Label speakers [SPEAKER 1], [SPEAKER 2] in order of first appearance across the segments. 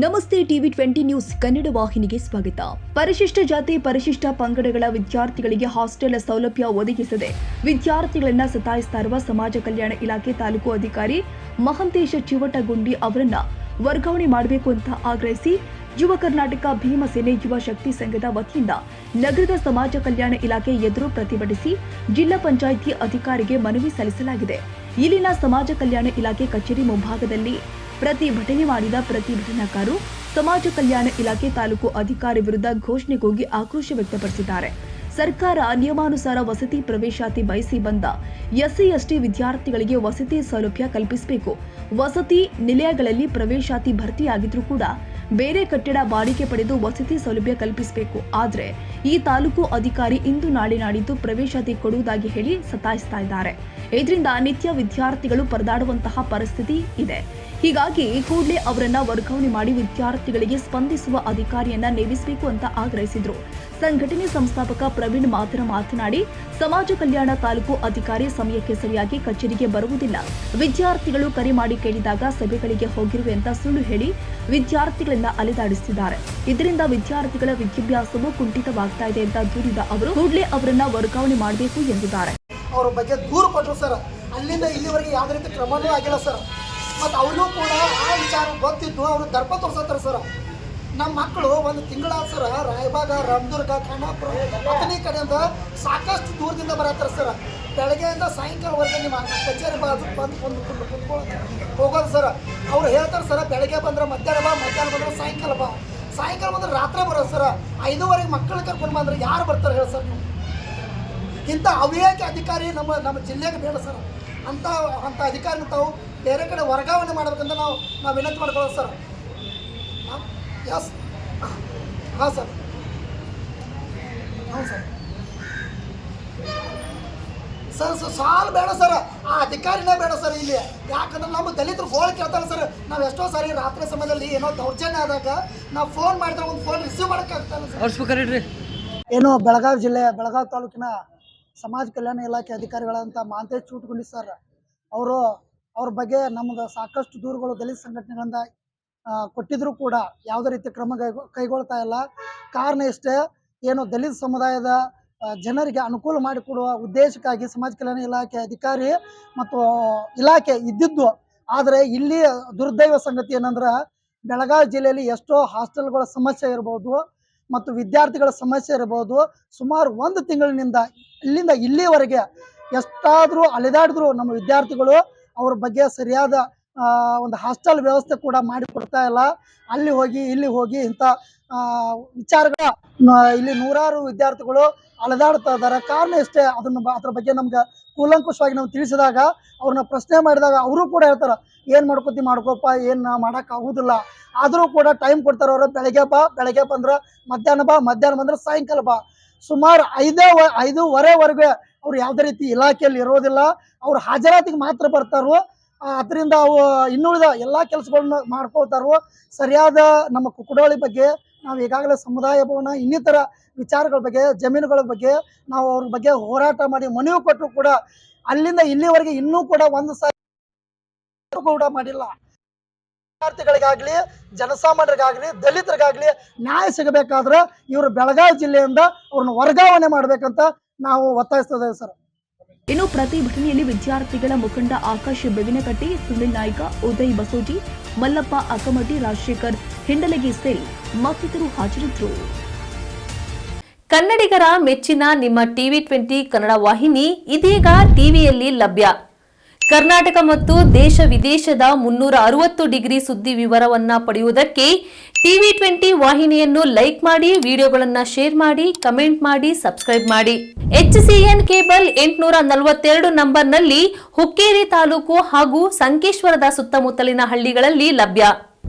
[SPEAKER 1] ನಮಸ್ತೆ TV 20 news Kannada ವಾಹಿನಿಗೆ ಸ್ವಾಗತ. ಪರಿಶಿಷ್ಟ ಜಾತಿ ಪರಿಶಿಷ್ಟ ಪಂಗಡಗಳ ವಿದ್ಯಾರ್ಥಿಗಳಿಗೆ ಹಾಸ್ಟೆಲ್ ಸೌಲಭ್ಯ ಒದಗಿಸದೆ ವಿದ್ಯಾರ್ಥಿಗಳನ್ನ ಸತಾಯಿಸ್ತಾ ಇರುವ ಸಮಾಜ ಕಲ್ಯಾಣ ಇಲಾಖೆ ತಾಲೂಕು ಅಧಿಕಾರಿ ಮಹಂತೇಶ ಚಿವಟಗುಂಡಿ ಅವರನ್ನ ವರ್ಗಾವಣೆ ಮಾಡಬೇಕು ಅಂತ ಆಗ್ರಹಿಸಿ ಯುವ ಕರ್ನಾಟಕ ಭೀಮಸೇನೆ ಯುವ ಶಕ್ತಿ ಸಂಘದ ವತಿಯಿಂದ ನಗರದ ಸಮಾಜ ಕಲ್ಯಾಣ ಇಲಾಖೆ ಎದುರು ಪ್ರತಿಭಟಿಸಿ ಜಿಲ್ಲಾ ಪಂಚಾಯಿತಿ ಅಧಿಕಾರಿಗೆ ಮನವಿ ಸಲ್ಲಿಸಲಾಗಿದೆ. ಇಲ್ಲಿನ ಸಮಾಜ ಕಲ್ಯಾಣ ಇಲಾಖೆ ಕಚೇರಿ ಮುಂಭಾಗದಲ್ಲಿ ಪ್ರತಿಭಟನೆ ಮಾಡಿದ ಪ್ರತಿಭಟನಾಕಾರರು ಸಮಾಜ ಕಲ್ಯಾಣ ಇಲಾಖೆ ತಾಲೂಕು ಅಧಿಕಾರಿ ವಿರುದ್ಧ ಘೋಷಣೆ ಕೂಗಿ ಆಕ್ರೋಶ ವ್ಯಕ್ತಪಡಿಸಿದ್ದಾರೆ. ಸರ್ಕಾರ ನಿಯಮಾನುಸಾರ ವಸತಿ ಪ್ರವೇಶಾತಿ ಬಯಸಿ ಬಂದ ಎಸ್ಸಿ ಎಸ್ಟಿ ವಿದ್ಯಾರ್ಥಿಗಳಿಗೆ ವಸತಿ ಸೌಲಭ್ಯ ಕಲ್ಪಿಸಬೇಕು. ವಸತಿ ನಿಲಯಗಳಲ್ಲಿ ಪ್ರವೇಶಾತಿ ಭರ್ತಿಯಾಗಿದ್ರೂ ಕೂಡ ಬೇರೆ ಕಟ್ಟಡ ಬಾಡಿಗೆ ಪಡೆದು ವಸತಿ ಸೌಲಭ್ಯ ಕಲ್ಪಿಸಬೇಕು. ಆದರೆ ಈ ತಾಲೂಕು ಅಧಿಕಾರಿ ಇಂದು ನಾಳೆ ನಾಡಿದ್ದು ಪ್ರವೇಶಾತಿ ಕೊಡುವುದಾಗಿ ಹೇಳಿ ಸತಾಯಿಸ್ತಾ ಇದ್ದಾರೆ. ಇದರಿಂದ ನಿತ್ಯ ವಿದ್ಯಾರ್ಥಿಗಳು ಪರದಾಡುವಂತಹ ಪರಿಸ್ಥಿತಿ ಇದೆ. ಹೀಗಾಗಿ ಕೂಡಲೇ ಅವರನ್ನ ವರ್ಗಾವಣೆ ಮಾಡಿ ವಿದ್ಯಾರ್ಥಿಗಳಿಗೆ ಸ್ಪಂದಿಸುವ ಅಧಿಕಾರಿಯನ್ನ ನೇಮಿಸಬೇಕು ಅಂತ ಆಗ್ರಹಿಸಿದ್ರು. ಸಂಘಟನೆ ಸಂಸ್ಥಾಪಕ ಪ್ರವೀಣ್ ಮಾತನಾಡಿ ಸಮಾಜ ಕಲ್ಯಾಣ ತಾಲೂಕು ಅಧಿಕಾರಿ ಸಮಯಕ್ಕೆ ಸರಿಯಾಗಿ ಕಚೇರಿಗೆ ಬರುವುದಿಲ್ಲ. ವಿದ್ಯಾರ್ಥಿಗಳು ಕರೆ ಮಾಡಿ ಕೇಳಿದಾಗ ಸಭೆಗಳಿಗೆ ಹೋಗಿರುವೆ ಅಂತ ಸುಳ್ಳು ಹೇಳಿ ವಿದ್ಯಾರ್ಥಿಗಳನ್ನ ಅಲೆದಾಡಿಸಿದ್ದಾರೆ. ಇದರಿಂದ ವಿದ್ಯಾರ್ಥಿಗಳ ವಿದ್ಯಾಭ್ಯಾಸವು ಕುಂಠಿತವಾಗ್ತಾ ಇದೆ ಅಂತ ದೂರಿದ ಅವರು ಕೂಡಲೇ ಅವರನ್ನ ವರ್ಗಾವಣೆ ಮಾಡಬೇಕು ಎಂದಿದ್ದಾರೆ.
[SPEAKER 2] ಅವರ ಬಗ್ಗೆ ದೂರು ಕೊಟ್ಟರು ಸರ್. ಅಲ್ಲಿಂದ ಇಲ್ಲಿವರೆಗೆ ಯಾವುದೇ ರೀತಿ ಕ್ರಮವೂ ಆಗಿಲ್ಲ ಸರ್. ಮತ್ತು ಅವನು ಕೂಡ ಆ ವಿಚಾರ ಗೊತ್ತಿದ್ದು ಅವರು ದರ್ಪ ತೋರಿಸತ್ತಾರೆ ಸರ್. ನಮ್ಮ ಮಕ್ಕಳು ಒಂದು ತಿಂಗಳ ಸರ್ ರಾಯಬಾಗ, ರಾಮದುರ್ಗ, ಖಾನಾಪುರ ಅತನಿ ಕಡೆಯಿಂದ ಸಾಕಷ್ಟು ದೂರದಿಂದ ಬರತ್ತಾರೆ ಸರ್. ಬೆಳಗ್ಗೆಯಿಂದ ಸಾಯಂಕಾಲವರೆಗೆ ನಿಮ್ಮ ಕಚೇರಿ ಬಾಜು ಬಂದು ಕುತ್ಕೊಳ್ಳೋದು ಹೋಗೋದು ಸರ್. ಅವ್ರು ಹೇಳ್ತಾರೆ ಸರ್, ಬೆಳಗ್ಗೆ ಬಂದ್ರೆ ಮಧ್ಯಾಹ್ನ ಬಾ, ಮಧ್ಯಾಹ್ನ ಬಂದ್ರೆ ಸಾಯಂಕಾಲ ಬಾ, ಸಾಯಂಕಾಲ ಬಂದ್ರೆ ರಾತ್ರಿ ಬರೋದು ಸರ್. 5:30 ಮಕ್ಕಳು ಕರ್ಕೊಂಡು ಬಂದ್ರೆ ಯಾರು ಬರ್ತಾರೆ ಹೇಳಿ ಸರ್? ನೀವು ಇಂಥ ಅವಿವೇಕ ಅಧಿಕಾರಿ ನಮ್ಮ ಜಿಲ್ಲೆಗೆ ಬೇಡ ಸರ್. ಅಂಥ ಅಧಿಕಾರಿನ ತಾವು ಬೇರೆ ಕಡೆ ವರ್ಗಾವಣೆ ಮಾಡಬೇಕಂತ ನಾವು ವಿನಂತಿ ಮಾಡ್ಕೊಳ್ಳೋದು ಸರ್. ಯಸ್, ಹಾಂ ಸರ್, ಹೌದು ಸರ್. ಸಾಲ ಬೇಡ ಸರ್, ಆ ಅಧಿಕಾರಿನೇ ಬೇಡ ಸರ್ ಇಲ್ಲಿ. ಯಾಕಂದ್ರೆ ನಮ್ಮ ದಲಿತರು ಗೋಳು ಕೇಳ್ತಾರೆ ಸರ್. ನಾವು ಎಷ್ಟೋ ಸಾರಿ ರಾತ್ರಿ ಸಮಯದಲ್ಲಿ ಏನೋ ದೌರ್ಜನ್ಯ ಆದಾಗ ನಾವು ಫೋನ್ ಮಾಡಿದ್ರೆ ಒಂದು ಫೋನ್ ರಿಸೀವ್ ಮಾಡೋಕ್ಕಾಗ್ತಾನೆ ಸರ್. ಏನು ಬೆಳಗಾವಿ ಜಿಲ್ಲೆ ಬೆಳಗಾವಿ ತಾಲೂಕಿನ ಸಮಾಜ ಕಲ್ಯಾಣ ಇಲಾಖೆ ಅಧಿಕಾರಿಗಳಂತ ಮಹಂತೇಶ ಚಿವಟಗುಂಡಿ ಸರ್ ಅವ್ರ ಬಗ್ಗೆ ನಮ್ಗೆ ಸಾಕಷ್ಟು ದೂರುಗಳು ದಲಿತ ಸಂಘಟನೆಗಳಿಂದ ಕೊಟ್ಟಿದ್ರು ಕೂಡ ಯಾವುದೇ ರೀತಿ ಕ್ರಮ ಕೈಗೊಳ್ತಾ ಇಲ್ಲ. ಕಾರಣ ಇಷ್ಟೇ, ಏನು ದಲಿತ ಸಮುದಾಯದ ಜನರಿಗೆ ಅನುಕೂಲ ಮಾಡಿಕೊಡುವ ಉದ್ದೇಶಕ್ಕಾಗಿ ಸಮಾಜ ಕಲ್ಯಾಣ ಇಲಾಖೆ ಅಧಿಕಾರಿ ಮತ್ತು ಇಲಾಖೆ ಇದ್ದಿದ್ದು. ಆದರೆ ಇಲ್ಲಿ ದುರ್ದೈವ ಸಂಗತಿ ಏನಂದ್ರೆ ಬೆಳಗಾವಿ ಜಿಲ್ಲೆಯಲ್ಲಿ ಎಷ್ಟೋ ಹಾಸ್ಟೆಲ್ಗಳ ಸಮಸ್ಯೆ ಇರ್ಬೋದು ಮತ್ತು ವಿದ್ಯಾರ್ಥಿಗಳ ಸಮಸ್ಯೆ ಇರ್ಬೋದು. ಸುಮಾರು 1 ತಿಂಗಳಿನಿಂದ ಇಲ್ಲಿಂದ ಇಲ್ಲಿವರೆಗೆ ಎಷ್ಟಾದರೂ ಅಲೆದಾಡಿದ್ರು ನಮ್ಮ ವಿದ್ಯಾರ್ಥಿಗಳು ಅವ್ರ ಬಗ್ಗೆ ಸರಿಯಾದ ಒಂದು ಹಾಸ್ಟೆಲ್ ವ್ಯವಸ್ಥೆ ಕೂಡ ಮಾಡಿಕೊಡ್ತಾ ಇಲ್ಲ. ಅಲ್ಲಿ ಹೋಗಿ ಇಲ್ಲಿ ಹೋಗಿ ಇಂಥ ವಿಚಾರಗಳ ಇಲ್ಲಿ ನೂರಾರು ವಿದ್ಯಾರ್ಥಿಗಳು ಅಲೆದಾಡ್ತಾ ಇದ್ದಾರೆ. ಕಾರಣ ಇಷ್ಟೇ, ಅದ್ರ ಬಗ್ಗೆ ನಮ್ಗೆ ಕೂಲಂಕುಷವಾಗಿ ನಾವು ತಿಳಿಸಿದಾಗ ಅವ್ರನ್ನ ಪ್ರಶ್ನೆ ಮಾಡಿದಾಗ ಅವರು ಕೂಡ ಹೇಳ್ತಾರೆ, ಏನು ಮಾಡ್ಕೋಪ್ಪ, ಏನು ಮಾಡೋಕ್ಕಾಗೋದಿಲ್ಲ. ಆದರೂ ಕೂಡ ಟೈಮ್ ಕೊಡ್ತಾರೆ ಅವರು. ಬೆಳಗ್ಗೆ ಬಂದ್ರೆ ಮಧ್ಯಾಹ್ನ ಬಾ, ಮಧ್ಯಾಹ್ನ ಬಂದ್ರೆ ಸಾಯಂಕಾಲ ಬಾ. ಸುಮಾರು 5:30ವರೆಗೆ ಅವ್ರು ಯಾವುದೇ ರೀತಿ ಇಲಾಖೆಯಲ್ಲಿ ಇರೋದಿಲ್ಲ. ಅವ್ರು ಹಾಜರಾತಿಗೆ ಮಾತ್ರ ಬರ್ತಾರೋ. ಅದರಿಂದ ಅವು ಇನ್ನುಳಿದ ಎಲ್ಲ ಕೆಲಸಗಳನ್ನ ಮಾಡ್ಕೊಳ್ತಾರೋ. ಸರಿಯಾದ ನಮ್ಮ ಕುಕ್ಕಡೋಳಿ ಬಗ್ಗೆ ನಾವು ಈಗಾಗಲೇ ಸಮುದಾಯ ಭವನ ಇನ್ನಿತರ ವಿಚಾರಗಳ ಬಗ್ಗೆ, ಜಮೀನುಗಳ ಬಗ್ಗೆ ನಾವು ಅವ್ರ ಬಗ್ಗೆ ಹೋರಾಟ ಮಾಡಿ ಮನವಿ ಕೊಟ್ಟರು ಕೂಡ ಅಲ್ಲಿಂದ ಇಲ್ಲಿವರೆಗೆ ಇನ್ನೂ ಕೂಡ ಒಂದು ಸಾರಿ ಕೂಡ ಮಾಡಿಲ್ಲ. ವಿದ್ಯಾರ್ಥಿಗಳಿಗಾಗ್ಲಿ, ಜನಸಾಮಾನ್ಯರಿಗಾಗ್ಲಿ, ದಲಿತರಿಗಾಗ್ಲಿ ನ್ಯಾಯ ಸಿಗಬೇಕಾದ್ರೆ ಇವರು ಬೆಳಗಾವಿ ಜಿಲ್ಲೆಯಿಂದ ಅವ್ರನ್ನ ವರ್ಗಾವಣೆ ಮಾಡ್ಬೇಕಂತ ನಾವು ಒತ್ತಾಯಿಸ್ತಾ ಇದ್ದೇವೆ ಸರ್.
[SPEAKER 1] ಇನ್ನು ಪ್ರತಿಭಟನೆಯಲ್ಲಿ ವಿದ್ಯಾರ್ಥಿಗಳ ಮುಖಂಡ ಆಕಾಶ್ ಬೆವಿನಕಟ್ಟಿ, ಸುನಿಲ್ ನಾಯ್ಕ, ಉದಯ್ ಬಸೋಜಿ, ಮಲ್ಲಪ್ಪ ಅಕಮಟಿ, ರಾಜಶೇಖರ್ ಹಿಂಡಲಗಿ ಸೇರಿ ಮತ್ತಿತರರು ಹಾಜರಿದ್ದರು.
[SPEAKER 3] ಕನ್ನಡಿಗರ ಮೆಚ್ಚಿನ ನಿಮ್ಮ ಟಿವಿ 20 ಕನ್ನಡ ವಾಹಿನಿ ಇದೀಗ ಟಿವಿಯಲ್ಲಿ ಲಭ್ಯ. ಕರ್ನಾಟಕ ಮತ್ತು ದೇಶ ವಿದೇಶದ 360 ಡಿಗ್ರಿ ಸುದ್ದಿ ವಿವರವನ್ನ ಪಡೆಯುವುದಕ್ಕೆ ಟಿವಿ 20 ವಾಹಿನಿಯನ್ನು ಲೈಕ್ ಮಾಡಿ, ವಿಡಿಯೋಗಳನ್ನು ಶೇರ್ ಮಾಡಿ, ಕಮೆಂಟ್ ಮಾಡಿ, ಸಬ್ಸ್ಕ್ರೈಬ್ ಮಾಡಿ. HCN ಕೇಬಲ್ 842 ನಂಬರ್ನಲ್ಲಿ ಹುಕ್ಕೇರಿ ತಾಲೂಕು ಹಾಗೂ ಸಂಕೇಶ್ವರದ ಸುತ್ತಮುತ್ತಲಿನ ಹಳ್ಳಿಗಳಲ್ಲಿ ಲಭ್ಯ.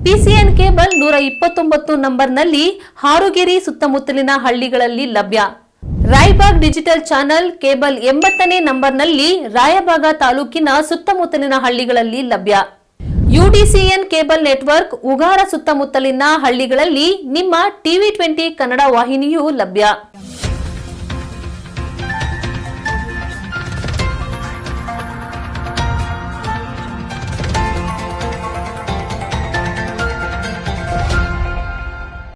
[SPEAKER 3] PCN ಕೇಬಲ್ 129 ನಂಬರ್ನಲ್ಲಿ ಹಾರುಗೆರೆ ಸುತ್ತಮುತ್ತಲಿನ ಹಳ್ಳಿಗಳಲ್ಲಿ ಲಭ್ಯ. ರಾಯಬಾಗ್ ಡಿಜಿಟಲ್ ಚಾನೆಲ್ ಕೇಬಲ್ 80ನೇ ನಂಬರ್ನಲ್ಲಿ ರಾಯಬಾಗ ತಾಲೂಕಿನ ಸುತ್ತಮುತ್ತಲಿನ ಹಳ್ಳಿಗಳಲ್ಲಿ ಲಭ್ಯ. UDCN ಕೇಬಲ್ ನೆಟ್ವರ್ಕ್ ಉಗಾರ ಸುತ್ತಮುತ್ತಲಿನ ಹಳ್ಳಿಗಳಲ್ಲಿ ನಿಮ್ಮ ಟಿವಿ 20 ಕನ್ನಡ ವಾಹಿನಿಯೂ ಲಭ್ಯ.